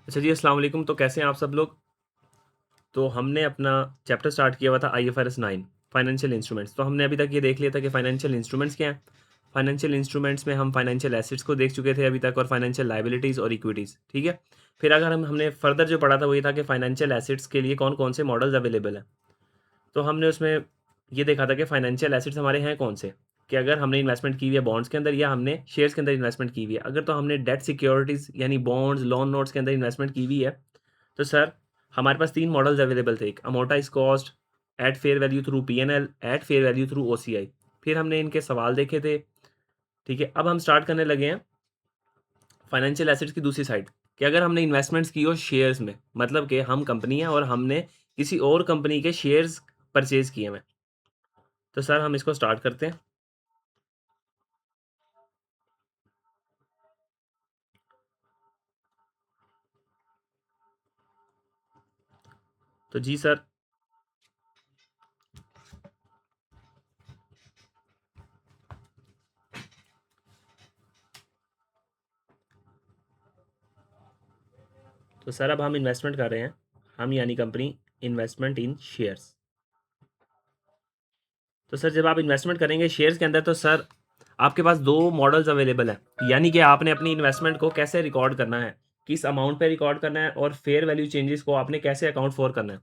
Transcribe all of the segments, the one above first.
अच्छा जी, अस्सलाम वालेकुम। तो कैसे हैं आप सब लोग? तो हमने अपना चैप्टर स्टार्ट किया हुआ था आईएफआरएस 9 फाइनेंशियल इंस्ट्रूमेंट्स। तो हमने अभी तक ये देख लिया था कि फाइनेंशियल इंस्ट्रूमेंट्स क्या हैं। फाइनेंशियल इंस्ट्रूमेंट्स में हम फाइनेंशियल एसेट्स को देख चुके थे अभी तक, और फाइनेंशियल लायबिलिटीज़ और इक्विटीज़, ठीक है। फिर अगर हमने फर्दर जो पढ़ा था वही था कि फाइनेंशियल एसेट्स के लिए कौन कौन से मॉडल्स अवेलेबल हैं। तो हमने उसमें ये देखा था कि फाइनेंशियल एसेट्स हमारे हैं कौन से, कि अगर हमने इन्वेस्टमेंट की हुई है बॉन्ड्स के अंदर या हमने शेयर्स के अंदर इन्वेस्टमेंट की हुई है। अगर तो हमने डेट सिक्योरिटीज़ यानी बॉन्ड्स, लोन नोट्स के अंदर इन्वेस्टमेंट की हुई है, तो सर हमारे पास 3 मॉडल्स अवेलेबल थे। एक amortize cost, at fair value through PNL, at fair value through OCI. फिर हमने इनके सवाल देखे थे, ठीक है। अब हम स्टार्ट करने लगे हैं फाइनेंशियल एसेट्स की दूसरी साइड, कि अगर हमने इन्वेस्टमेंट्स की हो शेयर्स में, मतलब कि हम कंपनी हैं और हमने किसी और कंपनी के शेयर्स परचेज़ किए हुए हैं। तो सर हम इसको स्टार्ट करते हैं। तो जी सर, तो सर अब हम इन्वेस्टमेंट कर रहे हैं, हम यानी कंपनी, इन्वेस्टमेंट इन शेयर्स। तो सर जब आप इन्वेस्टमेंट करेंगे शेयर्स के अंदर, तो सर आपके पास 2 मॉडल्स अवेलेबल हैं, यानी कि आपने अपनी इन्वेस्टमेंट को कैसे रिकॉर्ड करना है, किस अमाउंट पे रिकॉर्ड करना है, और फेयर वैल्यू चेंजेस को आपने कैसे अकाउंट फॉर करना है।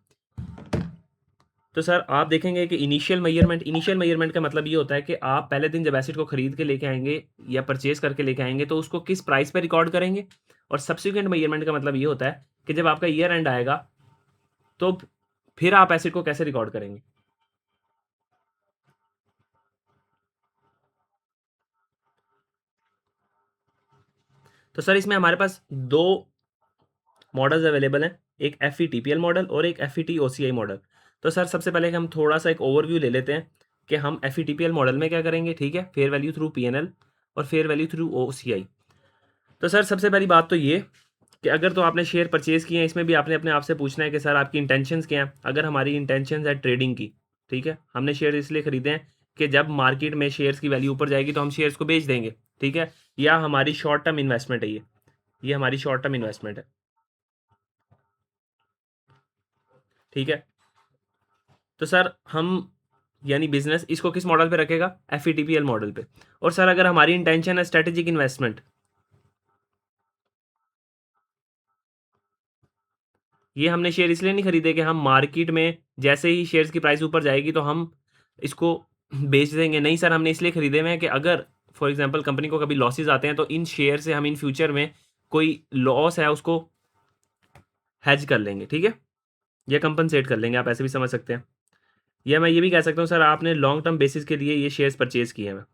तो सर आप देखेंगे कि इनिशियल मेजरमेंट का मतलब ये होता है कि आप पहले दिन जब एसेट को खरीद के लेके आएंगे या परचेज करके लेके आएंगे, तो उसको किस प्राइस पे रिकॉर्ड करेंगे। और सब्सिक्वेंट मेजरमेंट का मतलब ये होता है कि जब आपका ईयर एंड आएगा, तो फिर आप एसेट को कैसे रिकॉर्ड करेंगे। तो सर इसमें हमारे पास 2 मॉडल्स अवेलेबल हैं, एक एफ मॉडल और एक एफ मॉडल। तो सर सबसे पहले हम थोड़ा सा एक ओवरव्यू ले लेते हैं कि हम एफ मॉडल में क्या करेंगे, ठीक है। फेयर वैल्यू थ्रू पीएनएल और फेयर वैल्यू थ्रू ओसीआई। तो सर सबसे पहली बात तो ये कि अगर तो आपने शेयर परचेज़ किए हैं, इसमें भी आपने अपने आप से पूछना है कि सर आपकी इंटेंशंस क्या हैं। अगर हमारी इंटेंशंस है ट्रेडिंग की, ठीक है, हमने शेयर इसलिए खरीदे हैं कि जब मार्केट में शेयर्स की वैल्यू ऊपर जाएगी तो हम शेयर्स को बेच देंगे, ठीक है। या हमारी शॉर्ट टर्म इन्वेस्टमेंट है ये हमारी शॉर्ट टर्म इन्वेस्टमेंट है, ठीक है। तो सर हम यानी बिजनेस इसको किस मॉडल पे रखेगा, एफ मॉडल पे। और सर अगर हमारी इंटेंशन है स्ट्रेटेजिक इन्वेस्टमेंट, ये हमने शेयर इसलिए नहीं खरीदे कि हम मार्केट में जैसे ही शेयर्स की प्राइस ऊपर जाएगी तो हम इसको बेच देंगे। नहीं सर, हमने इसलिए खरीदे हुए हैं कि अगर फॉर एग्जांपल कंपनी को कभी लॉसेस आते हैं तो इन शेयर से हम इन फ्यूचर में कोई लॉस है उसको हेज कर लेंगे, ठीक है, या कंपनसेट कर लेंगे, आप ऐसे भी समझ सकते हैं। या मैं ये भी कह सकता हूँ सर आपने लॉन्ग टर्म बेसिस के लिए ये शेयर्स परचेज किए हैं।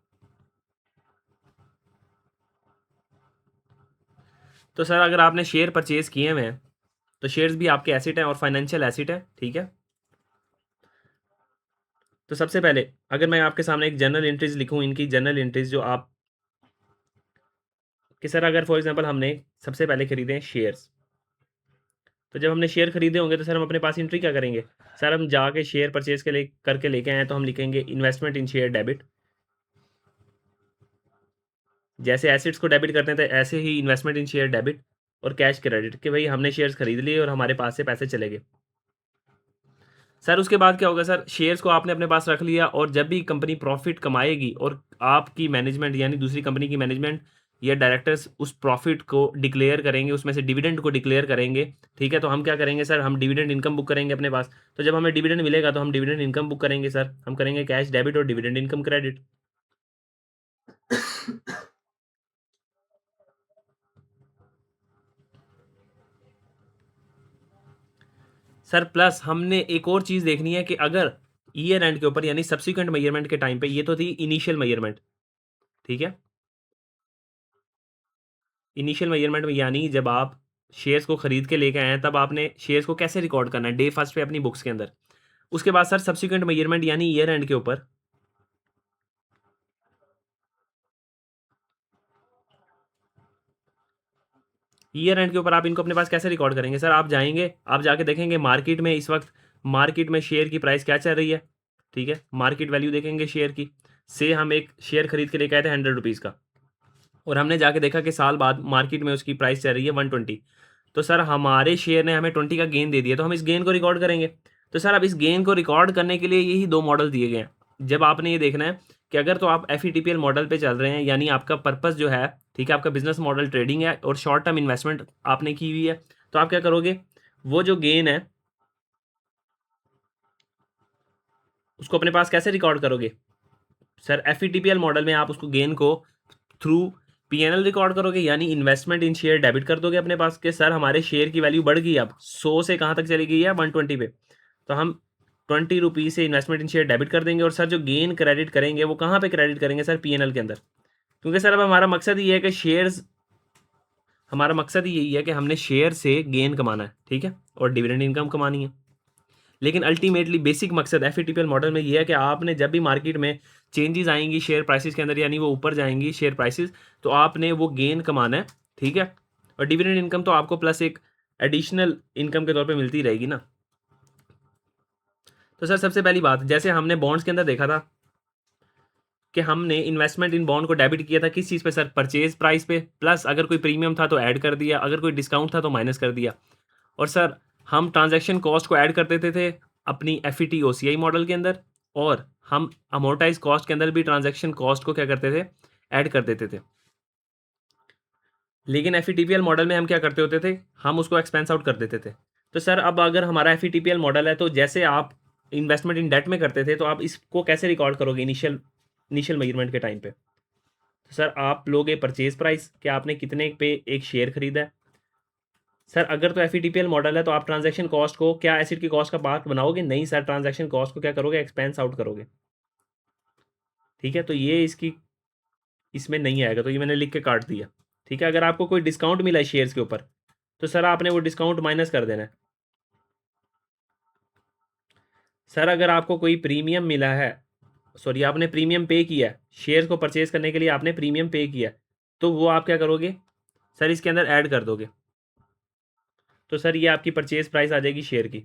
तो सर अगर आपने शेयर परचेज किए हुए हैं तो शेयर्स भी आपके एसेट हैं और फाइनेंशियल एसेट है, ठीक है। तो सबसे पहले अगर मैं आपके सामने एक जर्नल एंट्रीज लिखूं, इनकी जर्नल एंट्रीज जो आप, कि सर अगर फॉर एग्जांपल हमने सबसे पहले खरीदे हैं शेयर्स, तो जब हमने शेयर खरीदे होंगे तो सर हम अपने पास एंट्री क्या करेंगे। सर हम जाके शेयर परचेज के लिए करके लेके आए तो हम लिखेंगे इन्वेस्टमेंट इन शेयर डेबिट। जैसे एसेट्स को डेबिट करते हैं तो ऐसे ही इन्वेस्टमेंट इन शेयर डेबिट। और कैश क्रेडिट, कि भाई हमने शेयर्स खरीद लिए और हमारे पास से पैसे चले गए। सर उसके बाद क्या होगा, सर शेयर्स को आपने अपने पास रख लिया और जब भी कंपनी प्रॉफिट कमाएगी और आपकी मैनेजमेंट यानी दूसरी कंपनी की मैनेजमेंट या डायरेक्टर्स उस प्रॉफिट को डिक्लेयर करेंगे, उसमें से डिविडेंड को डिक्लेयर करेंगे, ठीक है। तो हम क्या करेंगे सर, हम डिविडेंड इनकम बुक करेंगे अपने पास। तो जब हमें डिविडेंड मिलेगा तो हम डिविडेंड इनकम बुक करेंगे सर, हम करेंगे कैश डेबिट और dividend income credit. Sir plus हमने एक और चीज़ देखनी है कि अगर ईयर एंड के ऊपर यानी सब्सिक्वेंट मेजरमेंट के टाइम पे, ये तो थी इनिशियल मेजरमेंट, ठीक है। इनिशियल मेजरमेंट में यानी जब आप शेयर्स को खरीद के लेके आए हैं तब आपने शेयर्स को कैसे रिकॉर्ड करना है डे फर्स्ट पे अपनी बुक्स के अंदर। उसके बाद सर सब्सिक्वेंट मेजरमेंट यानी ईयर एंड के ऊपर, ईयर एंड के ऊपर आप इनको अपने पास कैसे रिकॉर्ड करेंगे। सर आप जाएंगे, आप जाके देखेंगे मार्केट में इस वक्त मार्केट में शेयर की प्राइस क्या चल रही है, ठीक है। मार्केट वैल्यू देखेंगे शेयर की, से हम एक शेयर खरीद के लेके आए थे 100 रुपीज़ का, और हमने जाके देखा कि साल बाद मार्केट में उसकी प्राइस चल रही है 120। तो सर हमारे शेयर ने हमें 20 का गेन दे दिया, तो हम इस गेन को रिकॉर्ड करेंगे। तो सर अब इस गेन को रिकॉर्ड करने के लिए यही 2 मॉडल दिए गए हैं। जब आपने ये देखना है कि अगर तो आप एफईटीपीएल मॉडल पे चल रहे हैं, यानी आपका पर्पस जो है, ठीक है, आपका बिजनेस मॉडल ट्रेडिंग है और शॉर्ट टर्म इन्वेस्टमेंट आपने की हुई है, तो आप क्या करोगे, वो जो गेन है उसको अपने पास कैसे रिकॉर्ड करोगे? सर एफईटीपीएल मॉडल में आप उसको गेन को थ्रू पीएनएल रिकॉर्ड करोगे, यानी इन्वेस्टमेंट इन शेयर डेबिट कर दोगे अपने पास के सर हमारे शेयर की वैल्यू बढ़ गई, अब 100 से कहाँ तक चली गई है, 120 पे। तो हम 20 रुपीज़ से इन्वेस्टमेंट इन शेयर डेबिट कर देंगे और सर जो गेन क्रेडिट करेंगे वो कहाँ पे क्रेडिट करेंगे सर? पीएनएल के अंदर। क्योंकि सर अब हमारा मकसद ये है कि शेयर्स, हमारा मकसद ही यही है कि हमने शेयर से गेन कमाना है, ठीक है, और डिविडेंड इनकम कमानी है। लेकिन अल्टीमेटली बेसिक मकसद एफईटीपीएल मॉडल में ये है कि आपने जब भी मार्केट में चेंजेस आएंगी शेयर प्राइसेस के अंदर, यानी वो ऊपर जाएंगी शेयर प्राइसेस, तो आपने वो गेन कमाना है, ठीक है, और डिविडेंड इनकम तो आपको प्लस एक एडिशनल इनकम के तौर पे मिलती रहेगी ना। तो सर सबसे पहली बात, जैसे हमने बॉन्ड्स के अंदर देखा था कि हमने इन्वेस्टमेंट इन बॉन्ड को डेबिट किया था किस चीज़ पे सर? परचेज प्राइस पे, प्लस अगर कोई प्रीमियम था तो ऐड कर दिया, अगर कोई डिस्काउंट था तो माइनस कर दिया। और सर हम ट्रांजैक्शन कॉस्ट को ऐड कर देते थे अपनी एफईटी ओसीआई मॉडल के अंदर, और हम अमोर्टाइज कॉस्ट के अंदर भी ट्रांजैक्शन कॉस्ट को क्या करते थे? ऐड कर देते थे। लेकिन एफईटीपीएल मॉडल में हम क्या करते होते थे? हम उसको एक्सपेंस आउट कर देते थे। तो सर अब अगर हमारा एफईटीपीएल मॉडल है, तो जैसे आप इन्वेस्टमेंट इन डेट में करते थे, तो आप इसको कैसे रिकॉर्ड करोगे इनिशियल इनिशियल मेजरमेंट के टाइम पे? तो सर आप लोगे परचेज प्राइस कि आपने कितने पे एक शेयर खरीदा है। सर अगर तो एफईटीपीएल मॉडल है तो आप ट्रांजैक्शन कॉस्ट को क्या एसिड की कॉस्ट का पार्ट बनाओगे? नहीं सर, ट्रांजैक्शन कॉस्ट को क्या करोगे? एक्सपेंस आउट करोगे, ठीक है। तो ये इसकी इसमें नहीं आएगा, तो ये मैंने लिख के काट दिया, ठीक है। अगर आपको कोई डिस्काउंट मिला है शेयर्स के ऊपर, तो सर आपने वो डिस्काउंट माइनस कर देना है। सर अगर आपको कोई प्रीमियम मिला है, सॉरी आपने प्रीमियम पे किया है, शेयर्स को परचेज करने के लिए आपने प्रीमियम पे किया, तो वो आप क्या करोगे? सर इसके अंदर ऐड कर दोगे। तो सर ये आपकी परचेज प्राइस आ जाएगी शेयर की।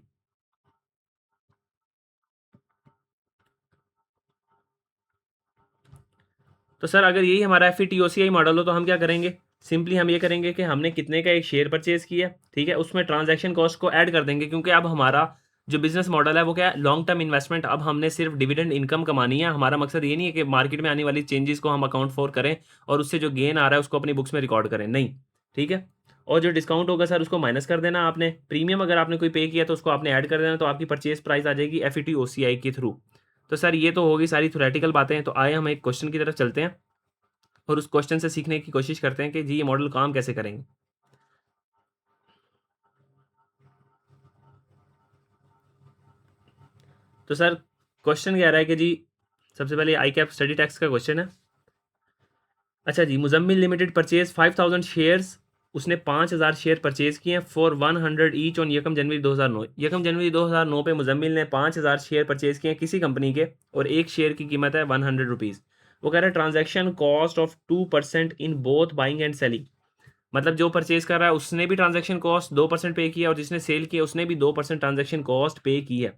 तो सर अगर यही हमारा एफईटीओसीआई मॉडल हो तो हम क्या करेंगे? सिंपली हम ये करेंगे कि हमने कितने का एक शेयर परचेज किया, ठीक है, उसमें ट्रांजैक्शन कॉस्ट को ऐड कर देंगे, क्योंकि अब हमारा जो बिजनेस मॉडल है वो क्या है? Long term investment. अब हमने सिर्फ डिविडेंड इनकम कमानी है, हमारा मकसद ये नहीं है कि मार्केट में आने वाली चेंजेस को हम अकाउंट फॉर करें और उससे जो गेन आ रहा है उसको अपनी बुक्स में रिकॉर्ड करें, नहीं, ठीक है। और जो डिस्काउंट होगा सर उसको माइनस कर देना आपने। प्रीमियम अगर आपने कोई पे किया तो उसको आपने ऐड कर देना, तो आपकी परचेज प्राइस आ जाएगी एफईटीओसीआई के थ्रू। तो सर ये तो होगी सारी थ्योरेटिकल बातें, तो आए हम एक क्वेश्चन की तरफ चलते हैं और उस क्वेश्चन से सीखने की कोशिश करते हैं कि जी ये मॉडल काम कैसे करेंगे। तो सर क्वेश्चन कह रहा है कि जी सबसे पहले आई कैप स्टडी टैक्स का क्वेश्चन है। अच्छा जी, मुजम्मिल लिमिटेड परचेज 5000 शेयर्स, उसने 5000 शेयर परचेज किए हैं फॉर 100 ईच ऑन यकम जनवरी 2009। यकम जनवरी 2009 पे मुजम्मिल ने 5000 शेयर परचेज किए हैं किसी कंपनी के, और एक शेयर की कीमत है 100 रुपीज़। वो कह रहा है transaction cost of 2% in both buying and selling. मतलब जो परचेज कर रहा है उसने भी ट्रांजैक्शन कॉस्ट 2% पे किया और जिसने सेल किया उसने भी 2% ट्रांजैक्शन कॉस्ट पे की है।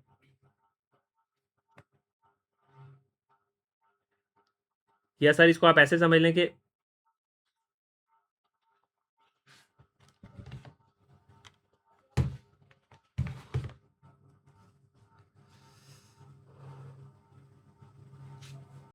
या सर इसको आप ऐसे समझ लें कि